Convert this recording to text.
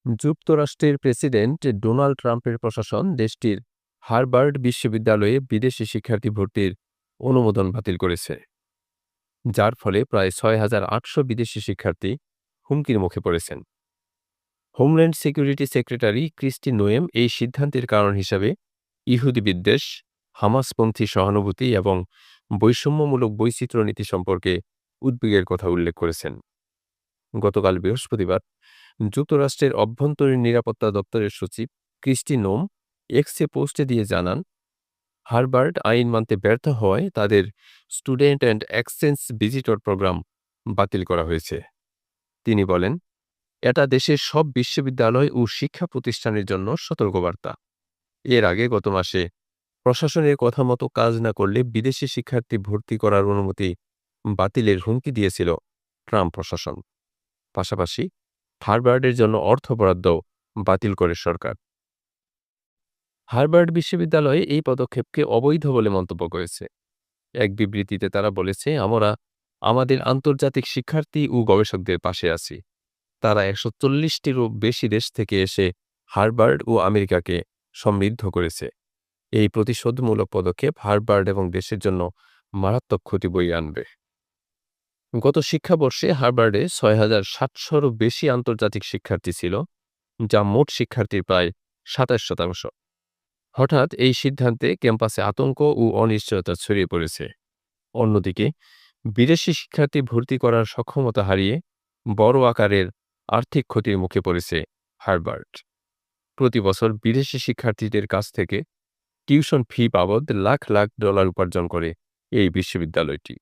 যুক্তরাষ্ট্রের president Donald ট্রাম্পের প্রশাসন দেশটির হার্ভার্ড বিশ্ববিদ্যালয়ে বিদেশি শিক্ষার্থী ভর্তির অনুমোদন বাতিল করেছে, যার ফলে প্রায় ৬,৮০০ বিদেশি শিক্ষার্থী হুমকির মুখে পড়েছেন। Homeland security secretary Kristi Noem এই সিদ্ধান্তের কারণ হিসাবে ইহুদি বিদ্বেষ, হামাসপন্থী সহানুভূতি এবং বৈষম্যমূলক বৈচিত্র্য নীতি সম্পর্কে উদ্বেগের কথা উল্লেখ করেছেন। গতকাল বৃহস্পতিবার যুক্তরাষ্ট্রের অভ্যন্তরীণ নিরাপত্তা দপ্তরের সচিব ক্রিস্টি নোম এক্সে পোস্টে দিয়ে জানান, হার্ভার্ড আইন মানতে ব্যর্থ হওয়ায় তাদের student and exchange visitor program বাতিল করা হয়েছে। তিনি বলেন, এটা দেশের সব বিশ্ববিদ্যালয় ও শিক্ষা প্রতিষ্ঠানের জন্য সতর্কবার্তা। এর আগে গত মাসে প্রশাসনের কথা মতো কাজ না করলে বিদেশি শিক্ষার্থী ভর্তি করার অনুমতি বাতিলের হুমকি দিয়েছিল ট্রাম্প প্রশাসন। পাশাপাশি হার্ভার্ডের জন্য অর্থ বরাদ্দও বাতিল করে সরকার। হার্ভার্ড বিশ্ববিদ্যালয়ে এই পদক্ষেপকে অবৈধ বলে মন্তব্য করেছে। এক বিবৃতিতে তারা বলেছে, আমরা আমাদের আন্তর্জাতিক শিক্ষার্থী ও গবেষকদের পাশে আছি। তারা ১৪০টিরও বেশি দেশ থেকে এসে হার্ভার্ড ও আমেরিকাকে সমৃদ্ধ করেছে। এই প্রতিশোধমূলক পদক্ষেপ হার্ভার্ড এবং দেশের জন্য মারাত্মক ক্ষতি বয়ে আনবে। গত শিক্ষাবর্ষে হার্ভার্ডে ৬,৭০০রও বেশি আন্তর্জাতিক শিক্ষার্থী ছিল, যা মোট শিক্ষার্থীর প্রায় ২৭%। হঠাৎ এই সিদ্ধান্তে ক্যাম্পাসে আতঙ্ক ও অনিশ্চয়তা ছড়িয়ে পড়েছে। অন্যদিকে বিদেশি শিক্ষার্থী ভর্তি করার সক্ষমতা হারিয়ে বড় আকারের আর্থিক ক্ষতির মুখে পড়েছে হার্ভার্ড। প্রতি বছর বিদেশি শিক্ষার্থীদের কাছ থেকে টিউশন ফি বাবদ লাখ লাখ ডলার উপার্জন করে এই বিশ্ববিদ্যালয়টি।